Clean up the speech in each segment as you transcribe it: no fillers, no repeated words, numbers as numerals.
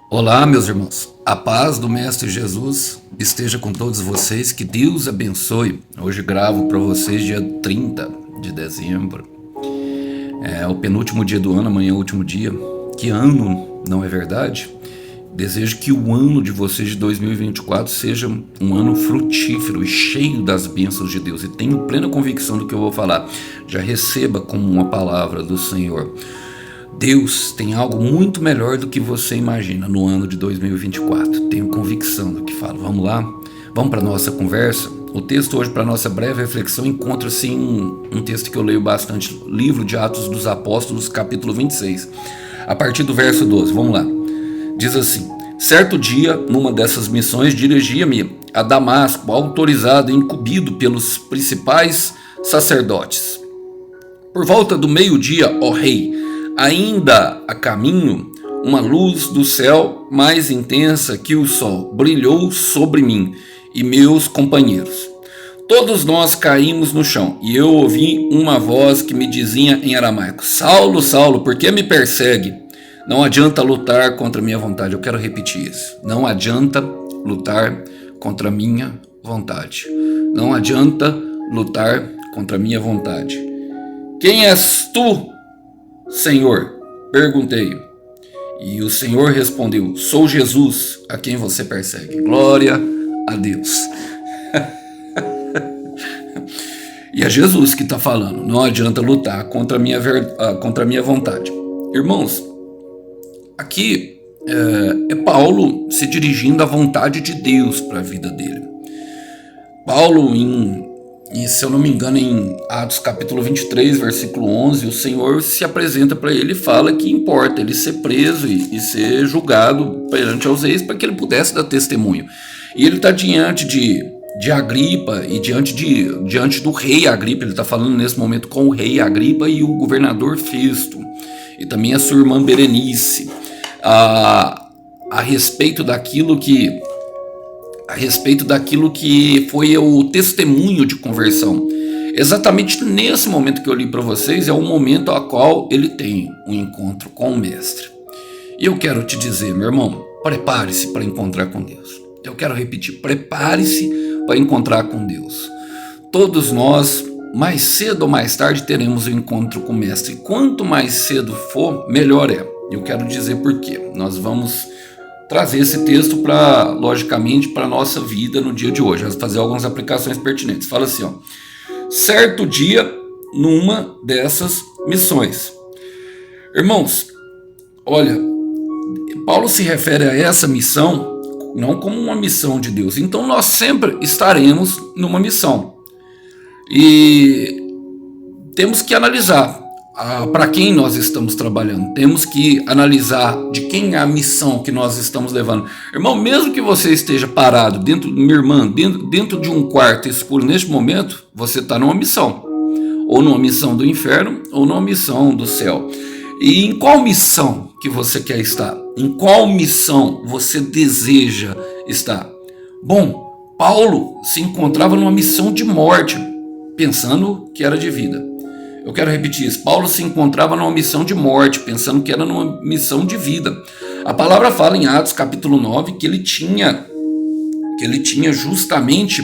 Olá, meus irmãos. A paz do Mestre Jesus esteja com todos vocês. Que Deus abençoe. Hoje gravo para vocês dia 30 de dezembro. É o penúltimo dia do ano, amanhã é o último dia. Que ano, não é verdade? Desejo que o ano de vocês de 2024 seja um ano frutífero e cheio das bênçãos de Deus. E tenho plena convicção do que eu vou falar. Já receba como uma palavra do Senhor. Deus tem algo muito melhor do que você imagina no ano de 2024. Tenho convicção do que falo. Vamos lá? Vamos para a nossa conversa? O texto hoje, para a nossa breve reflexão, encontra-se em um texto que eu leio bastante, livro de Atos dos Apóstolos, capítulo 26, a partir do verso 12. Vamos lá. Diz assim: certo dia, numa dessas missões, dirigia-me a Damasco, autorizado e incumbido pelos principais sacerdotes. Por volta do meio-dia, ó rei, ainda a caminho, uma luz do céu mais intensa que o sol brilhou sobre mim e meus companheiros. Todos nós caímos no chão e eu ouvi uma voz que me dizia em aramaico: Saulo, Saulo, por que me persegue? Não adianta lutar contra a minha vontade. Eu quero repetir isso. Não adianta lutar contra a minha vontade. Não adianta lutar contra a minha vontade. Quem és tu, Senhor? Perguntei. E o Senhor respondeu: sou Jesus, a quem você persegue. Glória a Deus. E é Jesus que está falando. Não adianta lutar contra a minha vontade. Irmãos, aqui é Paulo se dirigindo à vontade de Deus para a vida dele. Paulo, se eu não me engano, em Atos capítulo 23, versículo 11, o Senhor se apresenta para ele e fala que importa ele ser preso e ser julgado perante aos reis para que ele pudesse dar testemunho. E ele está diante de Agripa e diante do rei Agripa. Ele está falando nesse momento com o rei Agripa e o governador Festo e também a sua irmã Berenice a respeito daquilo que foi o testemunho de conversão. Exatamente nesse momento que eu li para vocês é o momento ao qual ele tem um encontro com o Mestre. E eu quero te dizer, meu irmão, prepare-se para encontrar com Deus. Eu quero repetir, prepare-se para encontrar com Deus. Todos nós, mais cedo ou mais tarde, teremos um encontro com o Mestre. Quanto mais cedo for, melhor é. Eu quero dizer por quê. Nós vamos trazer esse texto logicamente, para a nossa vida no dia de hoje. Vamos fazer algumas aplicações pertinentes. Fala assim, ó. Certo dia, numa dessas missões. Irmãos, olha, Paulo se refere a essa missão não como uma missão de Deus. Então nós sempre estaremos numa missão. E temos que analisar para quem nós estamos trabalhando. Temos que analisar de quem é a missão que nós estamos levando. Irmão, mesmo que você esteja parado minha irmã, dentro de um quarto escuro neste momento, você está numa missão. Ou numa missão do inferno, ou numa missão do céu. E em qual missão que você quer estar? Em qual missão você deseja estar? Bom, Paulo se encontrava numa missão de morte, pensando que era de vida. Eu quero repetir isso. Paulo se encontrava numa missão de morte, pensando que era numa missão de vida. A palavra fala em Atos capítulo 9 que ele tinha justamente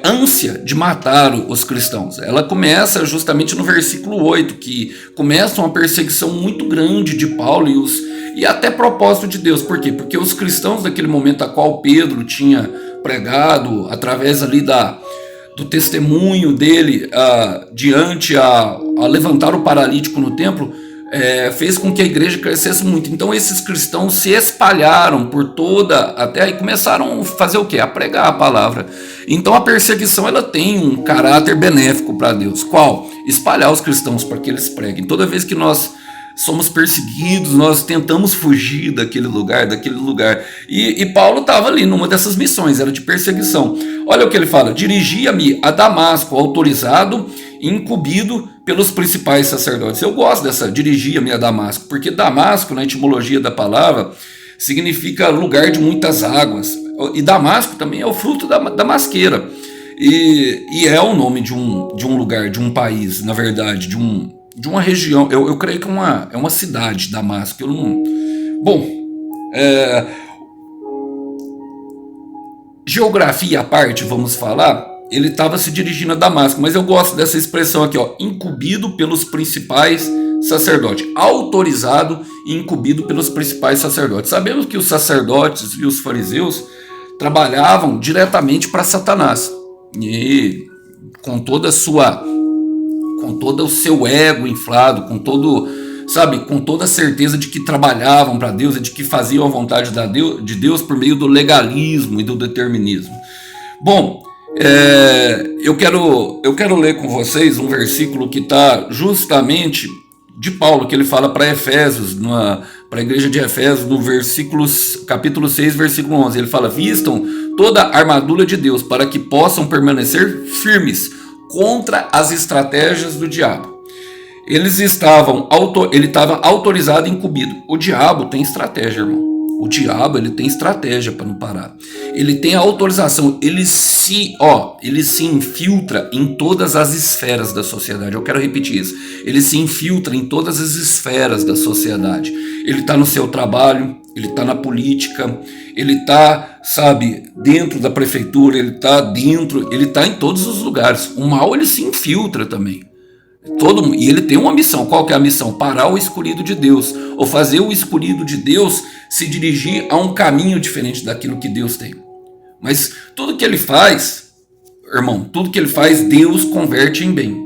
ânsia de matar os cristãos. Ela começa justamente no versículo 8, que começa uma perseguição muito grande de Paulo e até propósito de Deus. Por quê? Porque os cristãos daquele momento a qual Pedro tinha pregado, através ali do testemunho dele diante a levantar o paralítico no templo, fez com que a igreja crescesse muito. Então esses cristãos se espalharam por toda a terra e começaram a fazer o quê? A pregar a palavra. Então a perseguição ela tem um caráter benéfico para Deus. Qual? Espalhar os cristãos para que eles preguem. Toda vez que nós somos perseguidos, nós tentamos fugir daquele lugar. E Paulo estava ali numa dessas missões, era de perseguição. Olha o que ele fala: dirigia-me a Damasco, autorizado e incumbido pelos principais sacerdotes. Eu gosto dessa dirigia-me a Damasco, porque Damasco, na etimologia da palavra, significa lugar de muitas águas. E Damasco também é o fruto da damasqueira. E é o nome de um lugar, de um país, na verdade, de um de uma região, eu creio que é uma cidade, Damasco. Eu não. Bom, geografia à parte, vamos falar, ele estava se dirigindo a Damasco, mas eu gosto dessa expressão aqui, ó, incumbido pelos principais sacerdotes, autorizado e incumbido pelos principais sacerdotes. Sabemos que os sacerdotes e os fariseus trabalhavam diretamente para Satanás, e com toda o seu ego inflado, com toda a certeza de que trabalhavam para Deus e de que faziam a vontade de Deus por meio do legalismo e do determinismo. Bom, eu quero ler com vocês um versículo que está justamente de Paulo, que ele fala para Efésios, para a igreja de Efésios, no capítulo 6, versículo 11. Ele fala: vistam toda a armadura de Deus para que possam permanecer firmes contra as estratégias do diabo. Ele estava autorizado e incumbido. O diabo tem estratégia, irmão. O diabo, ele tem estratégia para não parar. Ele tem a autorização, ele se infiltra em todas as esferas da sociedade. Eu quero repetir isso. Ele se infiltra em todas as esferas da sociedade. Ele está no seu trabalho, ele está na política, ele está, dentro da prefeitura, ele está em todos os lugares. O mal, ele se infiltra também. E ele tem uma missão. Qual que é a missão? Parar o escolhido de Deus, ou fazer o escolhido de Deus se dirigir a um caminho diferente daquilo que Deus tem. Mas tudo que ele faz, irmão, Deus converte em bem.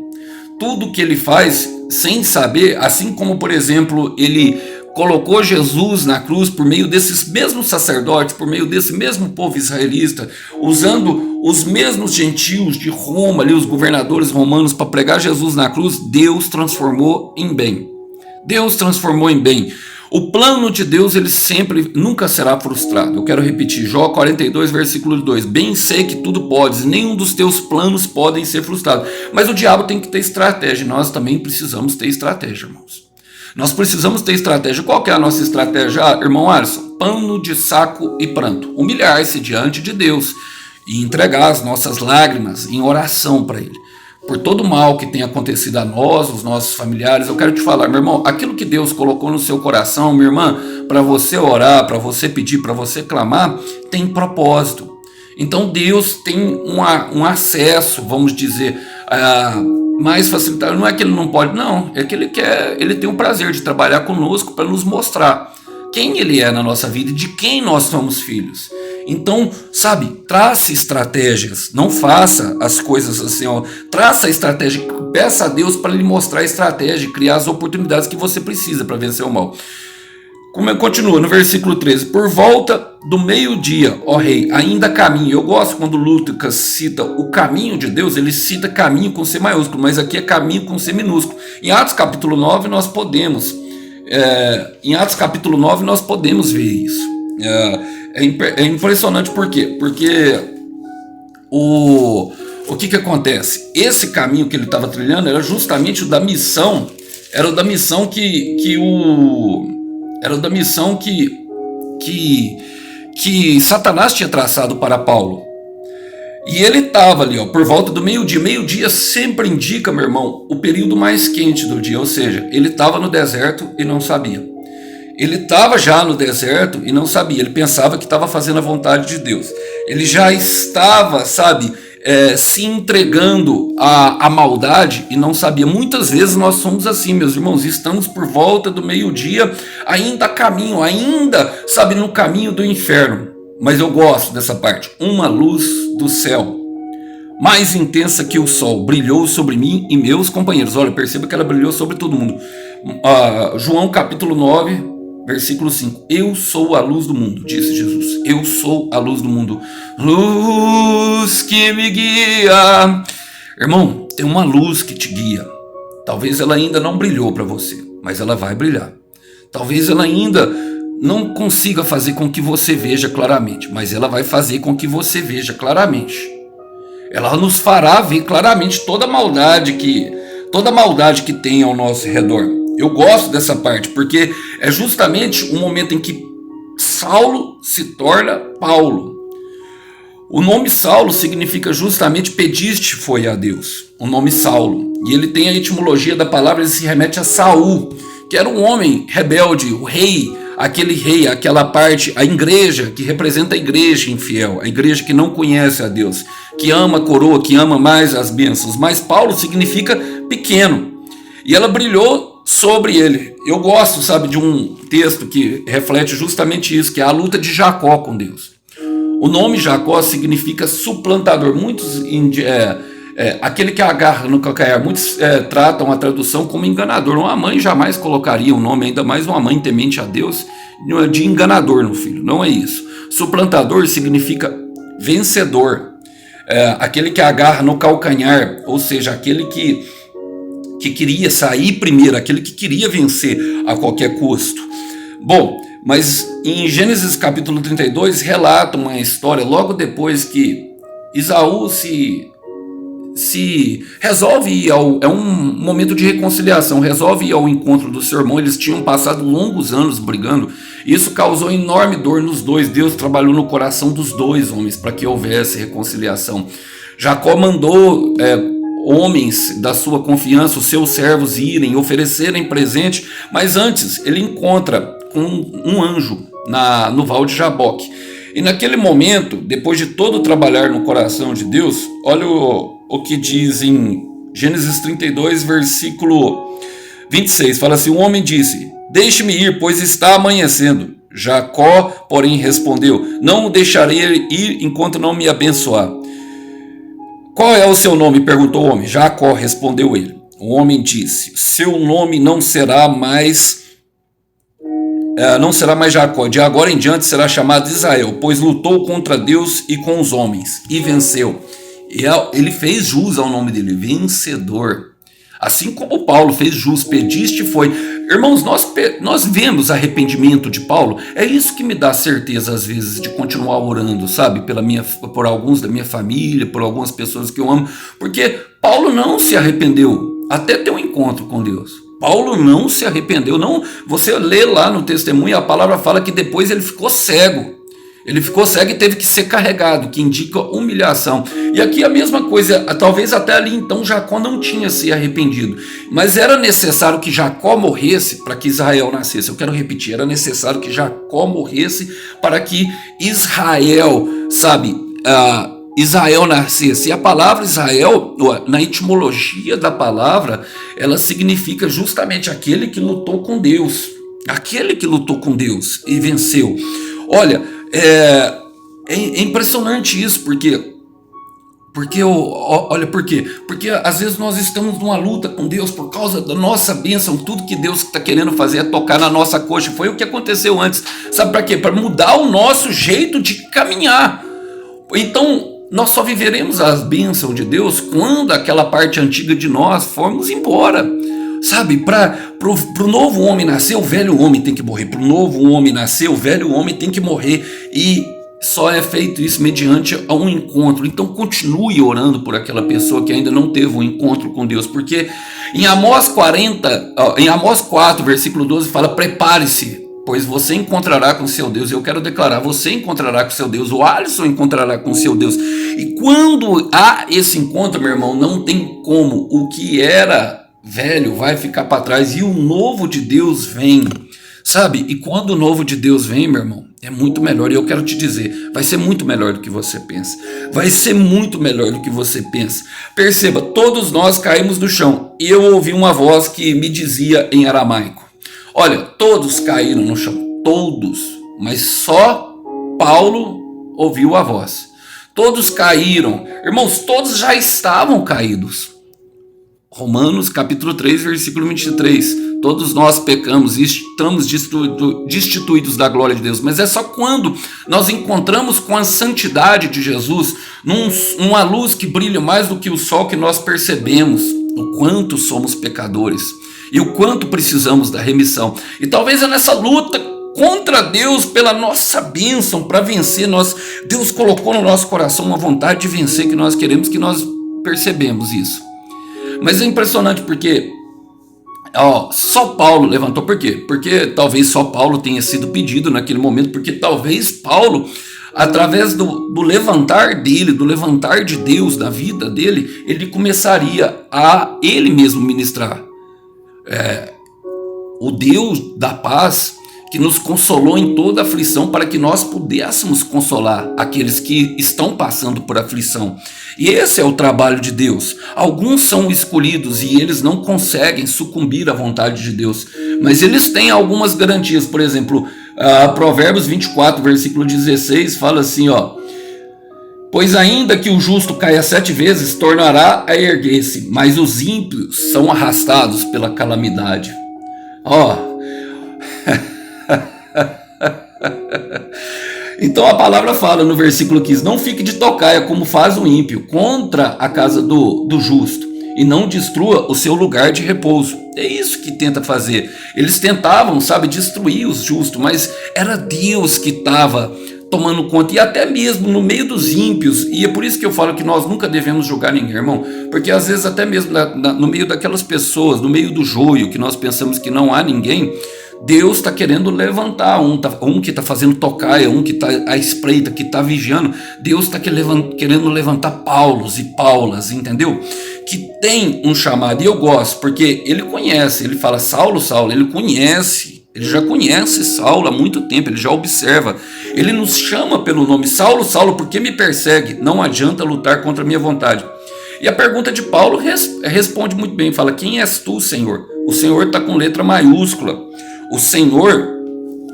Tudo que ele faz sem saber, assim como, por exemplo, ele colocou Jesus na cruz por meio desses mesmos sacerdotes, por meio desse mesmo povo israelita, usando os mesmos gentios de Roma, ali, os governadores romanos, para pregar Jesus na cruz. Deus transformou em bem. Deus transformou em bem. O plano de Deus, ele nunca será frustrado. Eu quero repetir, Jó 42, versículo 2. Bem sei que tudo podes, nenhum dos teus planos podem ser frustrados. Mas o diabo tem que ter estratégia, nós também precisamos ter estratégia, irmãos. Nós precisamos ter estratégia. Qual que é a nossa estratégia, irmão Alisson? Pano de saco e pranto. Humilhar-se diante de Deus e entregar as nossas lágrimas em oração para Ele. Por todo o mal que tem acontecido a nós, os nossos familiares, eu quero te falar, meu irmão, aquilo que Deus colocou no seu coração, minha irmã, para você orar, para você pedir, para você clamar, tem propósito. Então Deus tem um acesso, vamos dizer, mais facilitado. Não é que ele não pode, não, é que ele tem o prazer de trabalhar conosco para nos mostrar quem ele é na nossa vida e de quem nós somos filhos. Então, trace estratégias, não faça as coisas assim, traça a estratégia, peça a Deus para lhe mostrar a estratégia, criar as oportunidades que você precisa para vencer o mal. Como continua no versículo 13: por volta do meio-dia, ó rei, ainda caminho. Eu gosto quando Lucas cita o caminho de Deus, ele cita caminho com C maiúsculo, mas aqui é caminho com C minúsculo. Em Atos capítulo 9 nós podemos ver isso. É impressionante, por quê? Porque o que acontece? Esse caminho que ele estava trilhando era justamente o da missão, era o da missão que Satanás tinha traçado para Paulo. E ele estava ali, por volta do meio-dia. Meio-dia sempre indica, meu irmão, o período mais quente do dia, ou seja, ele estava no deserto e não sabia. Ele estava já no deserto e não sabia, ele pensava que estava fazendo a vontade de Deus. Ele já estava, se entregando à maldade e não sabia. Muitas vezes nós somos assim, meus irmãos, estamos por volta do meio-dia, ainda a caminho, no caminho do inferno. Mas eu gosto dessa parte. Uma luz do céu, mais intensa que o sol, brilhou sobre mim e meus companheiros. Olha, perceba que ela brilhou sobre todo mundo. João capítulo 9, versículo 5. Eu sou a luz do mundo, disse Jesus. Eu sou a luz do mundo. Luz que me guia. Irmão, tem uma luz que te guia. Talvez ela ainda não brilhou para você, mas ela vai brilhar. Talvez ela ainda não consiga fazer com que você veja claramente, mas ela vai fazer com que você veja claramente. Ela nos fará ver claramente toda a maldade que tem ao nosso redor. Eu gosto dessa parte, porque é justamente o momento em que Saulo se torna Paulo. O nome Saulo significa justamente pediste foi a Deus, o nome Saulo. E ele tem a etimologia da palavra, ele se remete a Saul, que era um homem rebelde, o rei, aquela parte, a igreja, que representa a igreja infiel, a igreja que não conhece a Deus, que ama a coroa, que ama mais as bênçãos. Mas Paulo significa pequeno, e ela brilhou sobre ele. Eu gosto, sabe, de um texto que reflete justamente isso, que é a luta de Jacó com Deus. O nome Jacó significa suplantador. Muitos, aquele que agarra no calcanhar, muitos tratam a tradução como enganador. Uma mãe jamais colocaria um nome, ainda mais uma mãe temente a Deus, de enganador no filho. Não é isso. Suplantador significa vencedor. Aquele que agarra no calcanhar, ou seja, aquele que queria sair primeiro, aquele que queria vencer a qualquer custo. Bom, mas em Gênesis capítulo 32 relata uma história logo depois que Esaú se resolve ir é um momento de reconciliação, resolve ir ao encontro do seu irmão. Eles tinham passado longos anos brigando, isso causou enorme dor nos dois. Deus trabalhou no coração dos dois homens para que houvesse reconciliação. Jacó mandou homens da sua confiança, os seus servos, irem oferecerem presente, mas antes ele encontra com um anjo no Val de Jaboque. E naquele momento, depois de todo trabalhar no coração de Deus, olha o que diz em Gênesis 32, versículo 26, fala assim: o homem disse, deixe-me ir, pois está amanhecendo. Jacó, porém, respondeu, não o deixarei ir enquanto não me abençoar. Qual é o seu nome? Perguntou o homem. Jacó, respondeu ele. O homem disse, seu nome não será mais Jacó, de agora em diante será chamado Israel, pois lutou contra Deus e com os homens, e venceu. E ele fez jus ao nome dele, vencedor. Assim como Paulo fez jus, pediste foi. Irmãos, nós vemos arrependimento de Paulo. É isso que me dá certeza às vezes de continuar orando, sabe? Por alguns da minha família, por algumas pessoas que eu amo. Porque Paulo não se arrependeu até ter um encontro com Deus. Paulo não se arrependeu. Não, você lê lá no testemunho, a palavra fala que depois ele ficou cego. Ele ficou cego e teve que ser carregado, que indica humilhação. E aqui a mesma coisa, talvez até ali então Jacó não tinha se arrependido. Mas era necessário que Jacó morresse para que Israel nascesse. Eu quero repetir, era necessário que Jacó morresse para que Israel, Israel nascesse. E a palavra Israel, na etimologia da palavra, ela significa justamente aquele que lutou com Deus. Aquele que lutou com Deus e venceu. Olha, é impressionante isso, porque olha por quê? Porque às vezes nós estamos numa luta com Deus por causa da nossa bênção, tudo que Deus está querendo fazer é tocar na nossa coxa. Foi o que aconteceu antes, sabe para quê? Para mudar o nosso jeito de caminhar. Então nós só viveremos as bênçãos de Deus quando aquela parte antiga de nós formos embora. Sabe, para o novo homem nascer, o velho homem tem que morrer. Para o novo homem nascer, o velho homem tem que morrer. E só é feito isso mediante um encontro. Então continue orando por aquela pessoa que ainda não teve um encontro com Deus. Porque em Amós 4, versículo 12, fala, prepare-se, pois você encontrará com seu Deus. Eu quero declarar, você encontrará com seu Deus. O Alisson encontrará com seu Deus. E quando há esse encontro, meu irmão, não tem como. O que era velho vai ficar para trás e o novo de Deus vem, sabe? E quando o novo de Deus vem, meu irmão, é muito melhor. E eu quero te dizer, vai ser muito melhor do que você pensa. Vai ser muito melhor do que você pensa. Perceba, todos nós caímos do chão. E eu ouvi uma voz que me dizia em aramaico, olha, todos caíram no chão, todos, mas só Paulo ouviu a voz. Todos caíram, irmãos, todos já estavam caídos. Romanos capítulo 3, versículo 23. Todos nós pecamos e estamos destituídos da glória de Deus. Mas é só quando nós encontramos com a santidade de Jesus, numa luz que brilha mais do que o sol, que nós percebemos o quanto somos pecadores e o quanto precisamos da remissão. E talvez é nessa luta contra Deus pela nossa bênção para vencer, Deus colocou no nosso coração uma vontade de vencer que nós queremos, que nós percebemos isso. Mas é impressionante porque só Paulo levantou. Por quê? Porque talvez só Paulo tenha sido pedido naquele momento, porque talvez Paulo através do levantar dele, do levantar de Deus na vida dele, ele começaria a ele mesmo ministrar. O Deus da paz que nos consolou em toda aflição para que nós pudéssemos consolar aqueles que estão passando por aflição. E esse é o trabalho de Deus. Alguns são escolhidos e eles não conseguem sucumbir à vontade de Deus, mas eles têm algumas garantias. Por exemplo, Provérbios 24, versículo 16, fala assim, pois ainda que o justo caia 7 vezes, tornará a erguer-se, mas os ímpios são arrastados pela calamidade. Então a palavra fala no versículo 15: não fique de tocaia como faz o ímpio contra a casa do justo, e não destrua o seu lugar de repouso. É isso que tenta fazer. Eles tentavam, destruir os justos, mas era Deus que estava tomando conta, e até mesmo no meio dos ímpios. E é por isso que eu falo que nós nunca devemos julgar ninguém, irmão, porque às vezes até mesmo no meio daquelas pessoas, no meio do joio, que nós pensamos que não há ninguém, Deus está querendo levantar um que está fazendo tocaia, um que está à espreita, que está vigiando. Deus está querendo levantar Paulos e Paulas, entendeu? Que tem um chamado. E eu gosto, porque ele conhece, ele fala Saulo, Saulo, ele já conhece Saulo há muito tempo, ele já observa. Ele nos chama pelo nome: Saulo, Saulo, por que me persegue? Não adianta lutar contra a minha vontade. E a pergunta de Paulo responde muito bem, fala: quem és tu, Senhor? O Senhor está com letra maiúscula. O Senhor,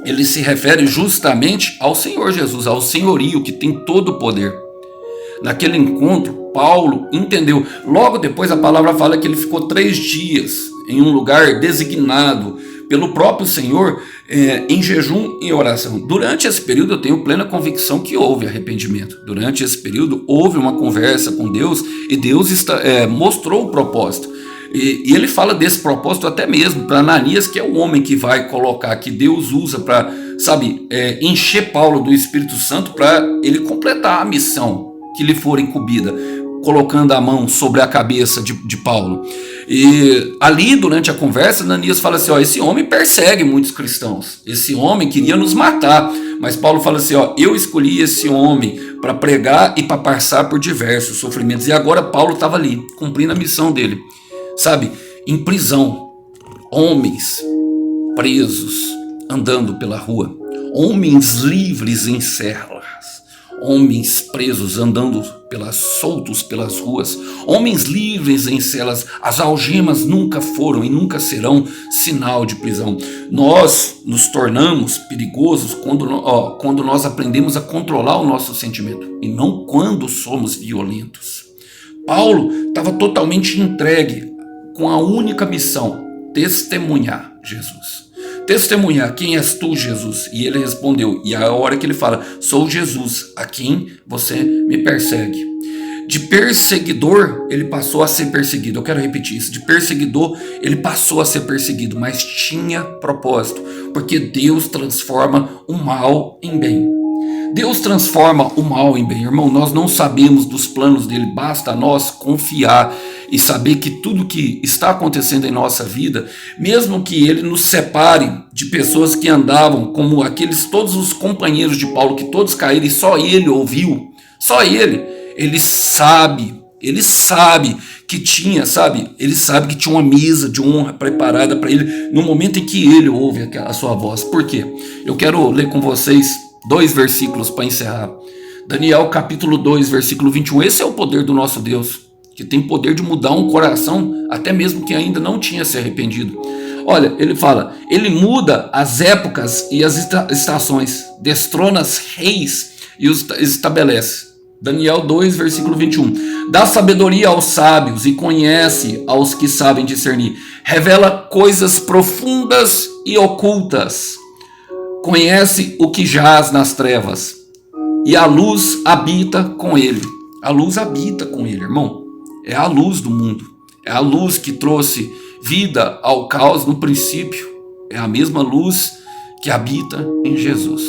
ele se refere justamente ao Senhor Jesus, ao senhorio que tem todo o poder. Naquele encontro, Paulo entendeu. Logo depois a palavra fala que ele ficou 3 dias em um lugar designado pelo próprio Senhor, em jejum e oração. Durante esse período eu tenho plena convicção que houve arrependimento. Durante esse período houve uma conversa com Deus, e Deus mostrou o propósito. E ele fala desse propósito até mesmo para Ananias, que é o homem que vai colocar, que Deus usa para, encher Paulo do Espírito Santo para ele completar a missão que lhe for incumbida, colocando a mão sobre a cabeça de Paulo. E ali, durante a conversa, Ananias fala assim: esse homem persegue muitos cristãos, esse homem queria nos matar. Mas Paulo fala assim: eu escolhi esse homem para pregar e para passar por diversos sofrimentos. E agora Paulo estava ali, cumprindo a missão dele. Em prisão, homens presos andando pela rua, homens livres em celas, homens presos andando soltos pelas ruas, homens livres em celas. As algemas nunca foram e nunca serão sinal de prisão. Nós nos tornamos perigosos quando nós aprendemos a controlar o nosso sentimento, e não quando somos violentos. Paulo estava totalmente entregue com a única missão: testemunhar Jesus. Testemunhar: quem és tu, Jesus? E ele respondeu, e a hora que ele fala: sou Jesus, a quem você me persegue. De perseguidor, ele passou a ser perseguido. Eu quero repetir isso: de perseguidor, ele passou a ser perseguido, mas tinha propósito, porque Deus transforma o mal em bem. Deus transforma o mal em bem, irmão. Nós não sabemos dos planos dele, basta nós confiar e saber que tudo que está acontecendo em nossa vida, mesmo que ele nos separe de pessoas que andavam como todos os companheiros de Paulo, que todos caíram e só ele ouviu, só ele sabe que tinha, ele sabe que tinha uma mesa de honra preparada para ele no momento em que ele ouve a sua voz. Por quê? Eu quero ler com vocês 2 versículos para encerrar. Daniel capítulo 2, versículo 21. Esse é o poder do nosso Deus, que tem poder de mudar um coração, até mesmo que ainda não tinha se arrependido. Olha, ele fala: ele muda as épocas e as estações, destrona os reis e os estabelece. Daniel 2, versículo 21. Dá sabedoria aos sábios e conhece aos que sabem discernir. Revela coisas profundas e ocultas. Conhece o que jaz nas trevas, e a luz habita com ele. A luz habita com ele, irmão. É a luz do mundo. É a luz que trouxe vida ao caos no princípio. É a mesma luz que habita em Jesus.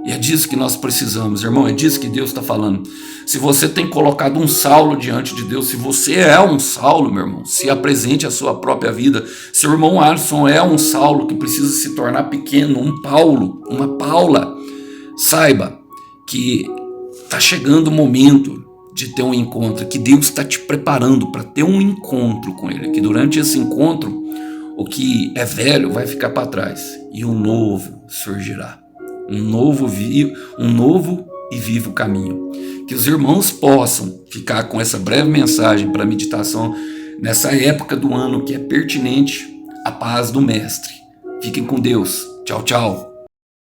E é disso que nós precisamos, irmão. É disso que Deus está falando. Se você tem colocado um Saulo diante de Deus, se você é um Saulo, meu irmão, se apresente a sua própria vida. Seu irmão Alisson é um Saulo que precisa se tornar pequeno, um Paulo, uma Paula. Saiba que está chegando o momento de ter um encontro, que Deus está te preparando para ter um encontro com Ele, que durante esse encontro o que é velho vai ficar para trás e um novo surgirá, um novo e vivo caminho. Que os irmãos possam ficar com essa breve mensagem para meditação nessa época do ano que é pertinente, a paz do Mestre. Fiquem com Deus. Tchau, tchau.